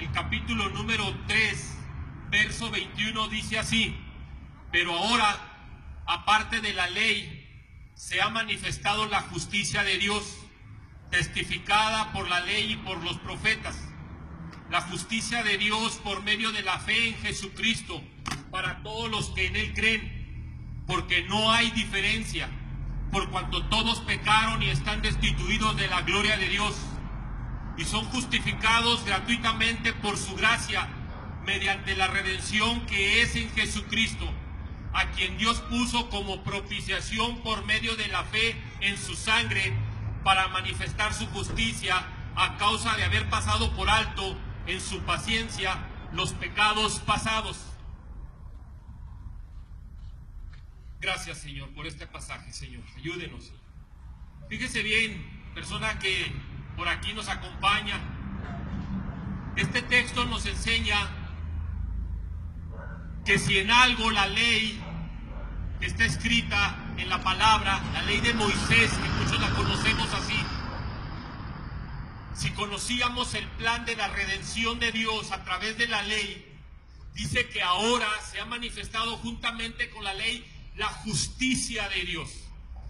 el capítulo número 3, verso 21, dice así: pero ahora, aparte de la ley, se ha manifestado la justicia de Dios, testificada por la ley y por los profetas. La justicia de Dios por medio de la fe en Jesucristo, para todos los que en Él creen, porque no hay diferencia, por cuanto todos pecaron y están destituidos de la gloria de Dios, y son justificados gratuitamente por su gracia, mediante la redención que es en Jesucristo, a quien Dios puso como propiciación por medio de la fe en su sangre, para manifestar su justicia, a causa de haber pasado por alto en su paciencia los pecados pasados. Gracias, Señor, por este pasaje, Señor. Ayúdenos. Fíjese bien, persona que por aquí nos acompaña. Este texto nos enseña que si en algo la ley que está escrita en la palabra, la ley de Moisés, que muchos la conocemos así, si conocíamos el plan de la redención de Dios a través de la ley, dice que ahora se ha manifestado juntamente con la ley la justicia de Dios.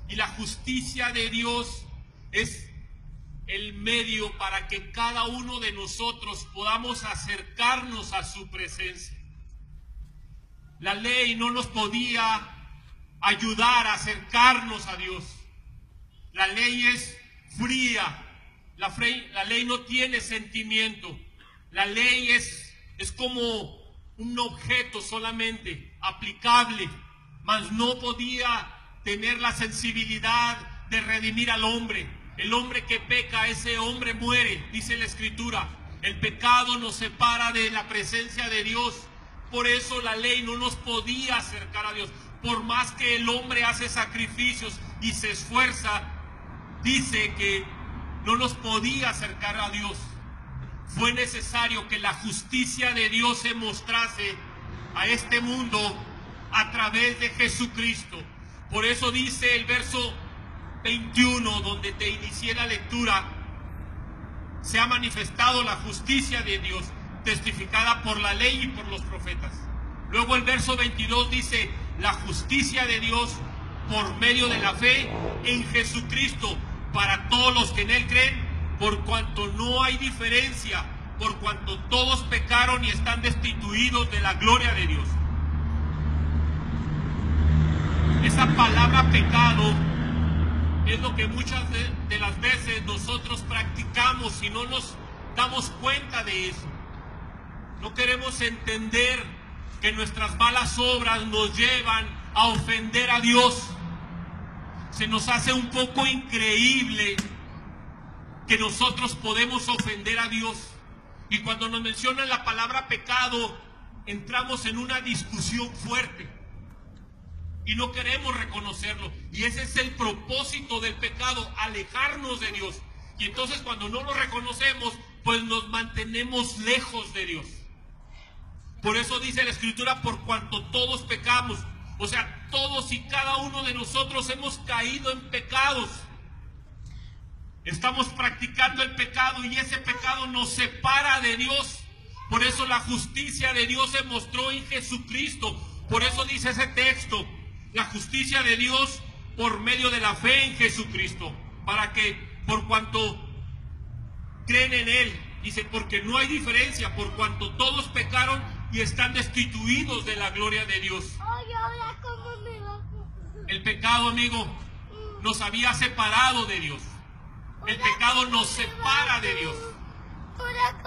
Y la justicia de Dios es el medio para que cada uno de nosotros podamos acercarnos a su presencia. La ley no nos podía ayudar a acercarnos a Dios. La ley es fría. La ley no tiene sentimiento. La ley es como un objeto solamente aplicable, mas no podía tener la sensibilidad de redimir al hombre. El hombre que peca, ese hombre muere, dice la Escritura. El pecado nos separa de la presencia de Dios. Por eso la ley no nos podía acercar a Dios. Por más que el hombre hace sacrificios y se esfuerza, dice que no nos podía acercar a Dios. Fue necesario que la justicia de Dios se mostrase a este mundo a través de Jesucristo. Por eso dice el verso 21, donde te inicié la lectura: se ha manifestado la justicia de Dios, testificada por la ley y por los profetas. Luego el verso 22 dice: la justicia de Dios por medio de la fe en Jesucristo, para todos los que en Él creen, por cuanto no hay diferencia, por cuanto todos pecaron y están destituidos de la gloria de Dios. Esa palabra pecado es lo que muchas de las veces nosotros practicamos y no nos damos cuenta de eso. No queremos entender que nuestras malas obras nos llevan a ofender a Dios. Se nos hace un poco increíble que nosotros podemos ofender a Dios. Y cuando nos mencionan la palabra pecado, entramos en una discusión fuerte y no queremos reconocerlo. Y ese es el propósito del pecado, alejarnos de Dios. Y entonces cuando no lo reconocemos, pues nos mantenemos lejos de Dios. Por eso dice la Escritura: por cuanto todos pecamos. O sea, todos y cada uno de nosotros hemos caído en pecados. Estamos practicando el pecado y ese pecado nos separa de Dios. Por eso la justicia de Dios se mostró en Jesucristo. Por eso dice ese texto: la justicia de Dios por medio de la fe en Jesucristo, para que por cuanto creen en Él, dice, porque no hay diferencia, por cuanto todos pecaron y están destituidos de la gloria de Dios. El pecado, amigo, nos había separado de Dios. El pecado nos separa de Dios.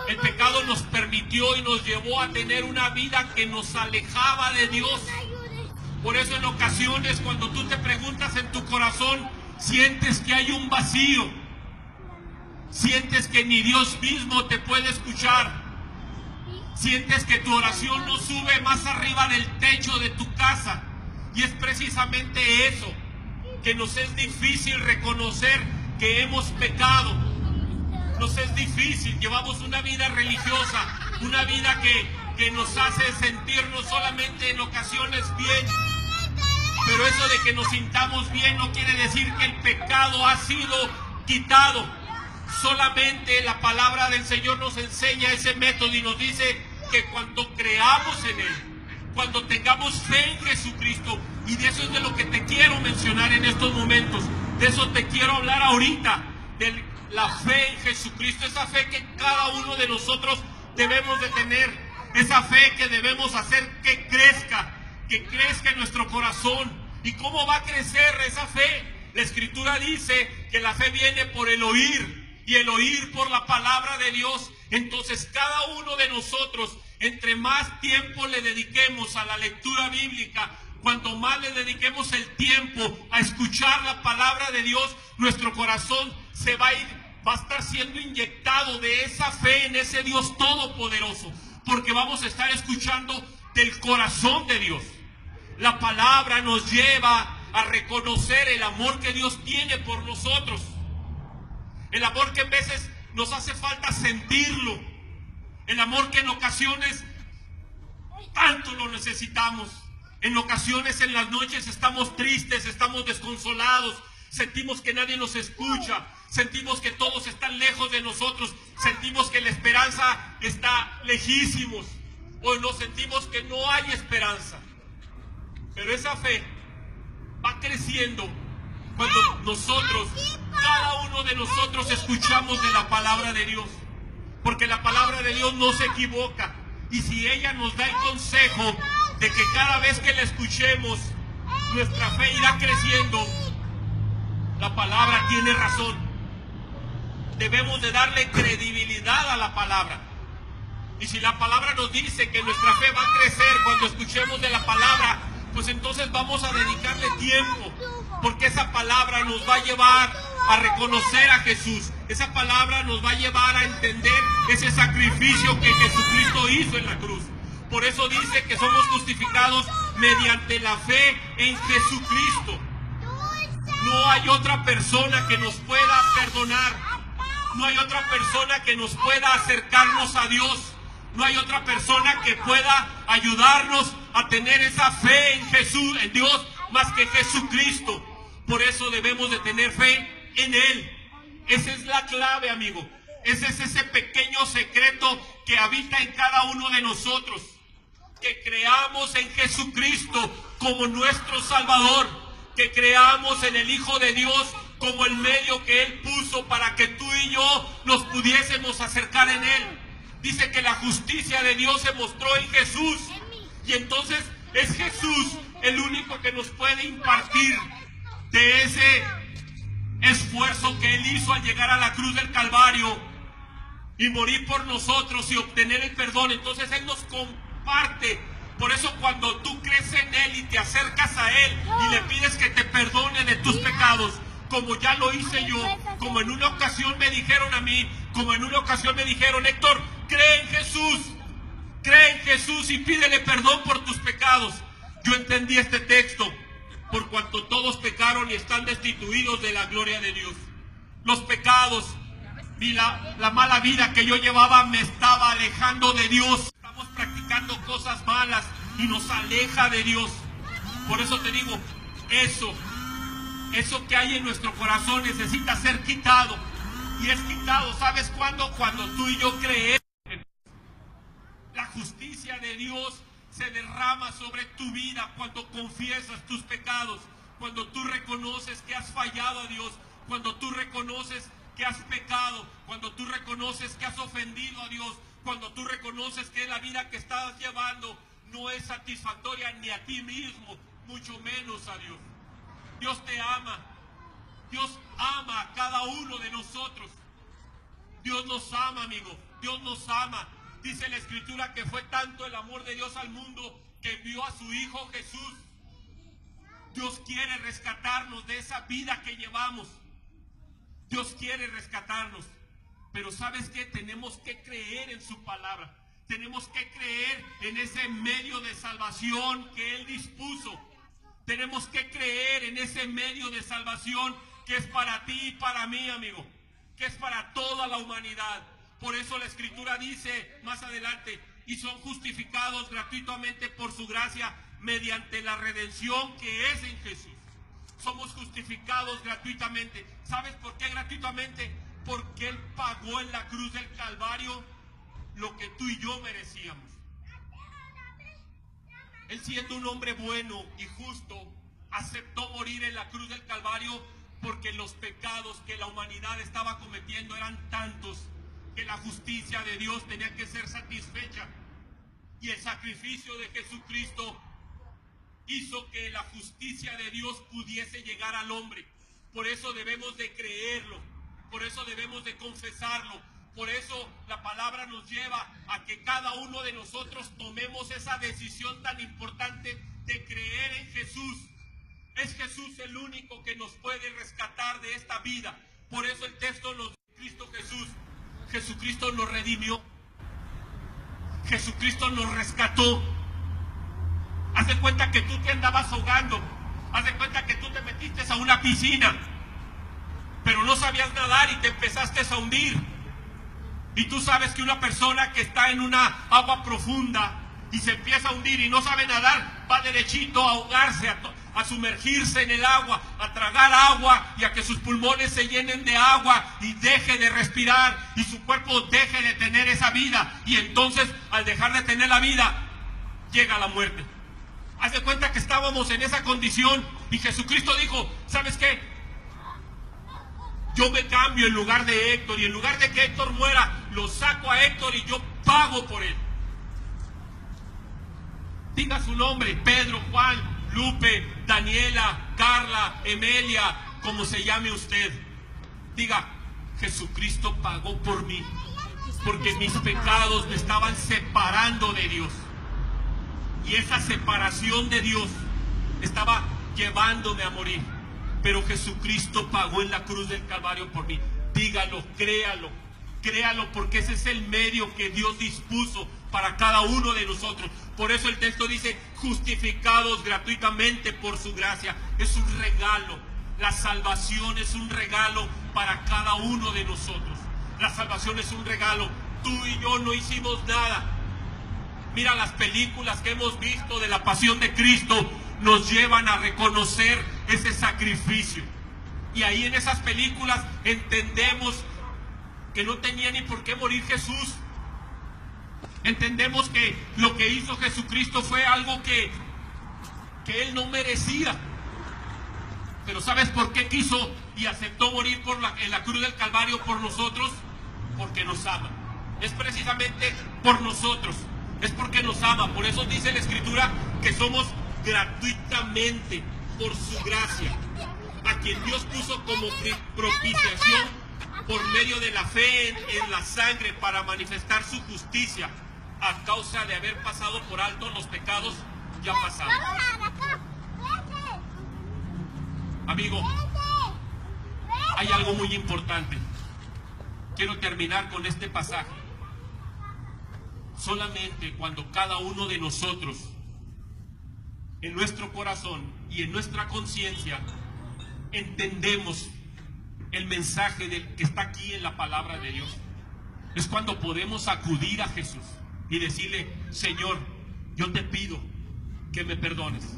El pecado nos permitió y nos llevó a tener una vida que nos alejaba de Dios. Por eso en ocasiones, cuando tú te preguntas en tu corazón, sientes que hay un vacío. Sientes que ni Dios mismo te puede escuchar. Sientes que tu oración no sube más arriba del techo de tu casa. Y es precisamente eso, que nos es difícil reconocer que hemos pecado. Nos es difícil, llevamos una vida religiosa, una vida que nos hace sentirnos solamente en ocasiones bien. Pero eso de que nos sintamos bien no quiere decir que el pecado ha sido quitado. Solamente la palabra del Señor nos enseña ese método y nos dice que cuando creamos en Él, cuando tengamos fe en Jesucristo, y de eso es de lo que te quiero mencionar en estos momentos, de eso te quiero hablar ahorita, de la fe en Jesucristo, esa fe que cada uno de nosotros debemos de tener, esa fe que debemos hacer que crezca en nuestro corazón. ¿Y cómo va a crecer esa fe? La Escritura dice que la fe viene por el oír, y el oír por la palabra de Dios. Entonces cada uno de nosotros, entre más tiempo le dediquemos a la lectura bíblica, cuanto más le dediquemos el tiempo a escuchar la palabra de Dios, nuestro corazón va a estar siendo inyectado de esa fe en ese Dios todopoderoso, porque vamos a estar escuchando del corazón de Dios. La palabra nos lleva a reconocer el amor que Dios tiene por nosotros, el amor que en veces nos hace falta sentirlo, el amor que en ocasiones tanto lo necesitamos. En ocasiones en las noches estamos tristes, estamos desconsolados, sentimos que nadie nos escucha, sentimos que todos están lejos de nosotros, sentimos que la esperanza está lejísimos, o nos sentimos que no hay esperanza. Pero esa fe va creciendo cuando nosotros, cada uno de nosotros, escuchamos de la palabra de Dios, porque la palabra de Dios no se equivoca, y si ella nos da el consejo de que cada vez que la escuchemos nuestra fe irá creciendo, la palabra tiene razón. Debemos de darle credibilidad a la palabra, y si la palabra nos dice que nuestra fe va a crecer cuando escuchemos de la palabra, pues entonces vamos a dedicarle tiempo, porque esa palabra nos va a llevar a reconocer a Jesús. Esa palabra nos va a llevar a entender ese sacrificio que Jesucristo hizo en la cruz. Por eso dice que somos justificados mediante la fe en Jesucristo. No hay otra persona que nos pueda perdonar. No hay otra persona que nos pueda acercarnos a Dios. No hay otra persona que pueda ayudarnos a tener esa fe en Jesús, en Dios, más que Jesucristo. Por eso debemos de tener fe en Él. Esa es la clave, amigo. Ese es ese pequeño secreto que habita en cada uno de nosotros. Que creamos en Jesucristo como nuestro Salvador. Que creamos en el Hijo de Dios como el medio que Él puso para que tú y yo nos pudiésemos acercar en Él. Dice que la justicia de Dios se mostró en Jesús. Y entonces es Jesús el único que nos puede impartir de ese esfuerzo que Él hizo al llegar a la cruz del Calvario y morir por nosotros y obtener el perdón. Entonces Él nos comparte. Por eso cuando tú crees en Él y te acercas a Él y le pides que te perdone de tus pecados, como ya lo hice yo, como en una ocasión me dijeron a mí, como en una ocasión me dijeron: Héctor, cree en Jesús y pídele perdón por tus pecados. Yo entendí este texto: por cuanto todos pecaron y están destituidos de la gloria de Dios. Los pecados y la mala vida que yo llevaba me estaba alejando de Dios. Estamos practicando cosas malas y nos aleja de Dios. Por eso te digo, eso que hay en nuestro corazón necesita ser quitado. Y es quitado, ¿sabes cuándo? Cuando tú y yo creemos. La justicia de Dios se derrama sobre tu vida cuando confiesas tus pecados, cuando tú reconoces que has fallado a Dios, cuando tú reconoces que has pecado, cuando tú reconoces que has ofendido a Dios, cuando tú reconoces que la vida que estás llevando no es satisfactoria ni a ti mismo, mucho menos a Dios. Dios te ama. Dios ama a cada uno de nosotros. Dios nos ama, amigo. Dios nos ama. Dice la Escritura que fue tanto el amor de Dios al mundo que envió a su Hijo Jesús. Dios quiere rescatarnos de esa vida que llevamos. Dios quiere rescatarnos. Pero ¿sabes qué? Tenemos que creer en su palabra. Tenemos que creer en ese medio de salvación que Él dispuso. Tenemos que creer en ese medio de salvación que es para ti y para mí, amigo. Que es para toda la humanidad. Por eso la Escritura dice más adelante: y son justificados gratuitamente por su gracia mediante la redención que es en Jesús. Somos justificados gratuitamente. ¿Sabes por qué gratuitamente? porque Él pagó en la cruz del Calvario lo que tú y yo merecíamos. Él, siendo un hombre bueno y justo, aceptó morir en la cruz del Calvario porque los pecados que la humanidad estaba cometiendo eran tantos que la justicia de Dios tenía que ser satisfecha. Y el sacrificio de Jesucristo hizo que la justicia de Dios pudiese llegar al hombre. Por eso debemos de creerlo, por eso debemos de confesarlo, por eso la palabra nos lleva a que cada uno de nosotros tomemos esa decisión tan importante de creer en Jesús. Es Jesús el único que nos puede rescatar de esta vida. Por eso el texto nos dice: Cristo Jesús, Jesucristo nos redimió, Jesucristo nos rescató. Haz de cuenta que tú te andabas ahogando, haz de cuenta que tú te metiste a una piscina, pero no sabías nadar y te empezaste a hundir. Y tú sabes que una persona que está en una agua profunda y se empieza a hundir y no sabe nadar, va derechito a ahogarse, a sumergirse en el agua, a tragar agua y a que sus pulmones se llenen de agua y deje de respirar y su cuerpo deje de tener esa vida. Y entonces, al dejar de tener la vida, llega la muerte. Haz de cuenta que estábamos en esa condición y Jesucristo dijo: ¿sabes qué? Yo me cambio en lugar de Héctor, y en lugar de que Héctor muera, lo saco a Héctor y yo pago por él. Diga su nombre: Pedro, Juan, Lupe, Daniela, Carla, Emelia, como se llame usted. Diga: Jesucristo pagó por mí, porque mis pecados me estaban separando de Dios. Y esa separación de Dios estaba llevándome a morir. Pero Jesucristo pagó en la cruz del Calvario por mí. Dígalo, créalo, créalo, porque ese es el medio que Dios dispuso para cada uno de nosotros. Por eso el texto dice: justificados gratuitamente por su gracia. Es un regalo. La salvación es un regalo para cada uno de nosotros. La salvación es un regalo. Tú y yo no hicimos nada. Mira, las películas que hemos visto de la pasión de Cristo nos llevan a reconocer ese sacrificio. Y ahí en esas películas entendemos que no tenía ni por qué morir Jesús. Entendemos que lo que hizo Jesucristo fue algo que Él no merecía. Pero ¿sabes por qué quiso y aceptó morir en la cruz del Calvario por nosotros? Porque nos ama. Es precisamente por nosotros. Es porque nos ama. Por eso dice la Escritura que somos gratuitamente por su gracia, a quien Dios puso como propiciación por medio de la fe en la sangre, para manifestar su justicia a causa de haber pasado por alto los pecados ya pasados. Amigo, hay algo muy importante. Quiero terminar con este pasaje. Solamente cuando cada uno de nosotros, en nuestro corazón y en nuestra conciencia, entendemos el mensaje que está aquí en la palabra de Dios, es cuando podemos acudir a Jesús y decirle: Señor, yo te pido que me perdones.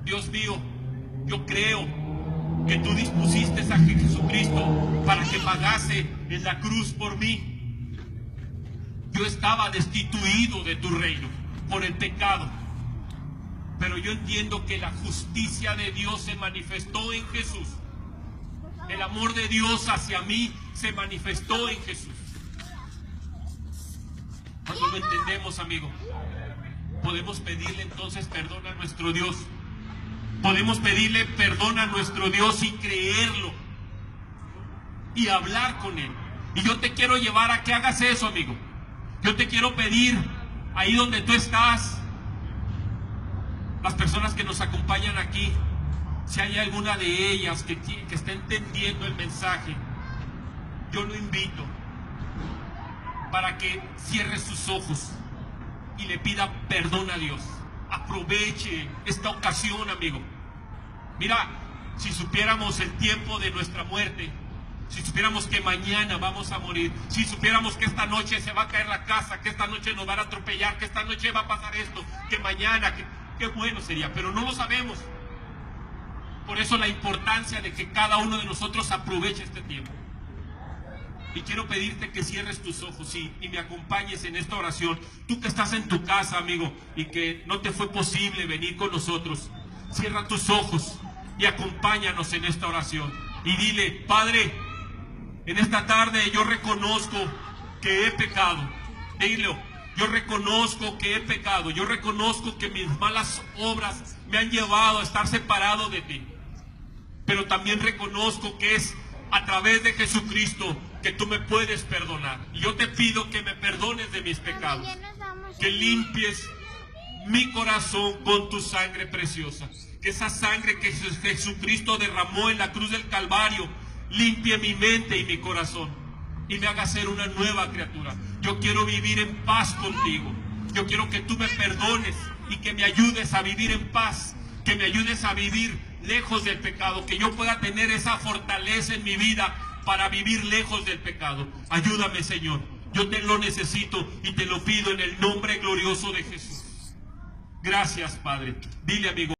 Dios mío, yo creo que tú dispusiste a Jesucristo para que pagase en la cruz por mí. Yo estaba destituido de tu reino por el pecado, pero yo entiendo que la justicia de Dios se manifestó en Jesús. El amor de Dios hacia mí se manifestó en Jesús. Cuando lo entendemos, amigo, podemos pedirle entonces perdón a nuestro Dios. Podemos pedirle perdón a nuestro Dios y creerlo y hablar con Él. Y yo te quiero llevar a que hagas eso, amigo. Yo te quiero pedir, ahí donde tú estás, las personas que nos acompañan aquí, si hay alguna de ellas que está entendiendo el mensaje, yo lo invito para que cierre sus ojos y le pida perdón a Dios. Aproveche esta ocasión, amigo. Mira, si supiéramos el tiempo de nuestra muerte, si supiéramos que mañana vamos a morir, si supiéramos que esta noche se va a caer la casa, que esta noche nos van a atropellar, que esta noche va a pasar esto, que mañana, qué bueno sería, pero no lo sabemos. Por eso la importancia de que cada uno de nosotros aproveche este tiempo. Y quiero pedirte que cierres tus ojos y me acompañes en esta oración. Tú que estás en tu casa, amigo, y que no te fue posible venir con nosotros, cierra tus ojos y acompáñanos en esta oración. Y dile: Padre, en esta tarde yo reconozco que he pecado. Dilo: yo reconozco que he pecado. Yo reconozco que mis malas obras me han llevado a estar separado de ti. Pero también reconozco que es a través de Jesucristo que tú me puedes perdonar. Y yo te pido que me perdones de mis pecados, que limpies mi corazón con tu sangre preciosa, que esa sangre que Jesucristo derramó en la cruz del Calvario limpie mi mente y mi corazón y me haga ser una nueva criatura. Yo quiero vivir en paz contigo. Yo quiero que tú me perdones y que me ayudes a vivir en paz, que me ayudes a vivir lejos del pecado, que yo pueda tener esa fortaleza en mi vida para vivir lejos del pecado. Ayúdame, Señor. Yo te lo necesito y te lo pido en el nombre glorioso de Jesús. Gracias, Padre. Dile, amigo.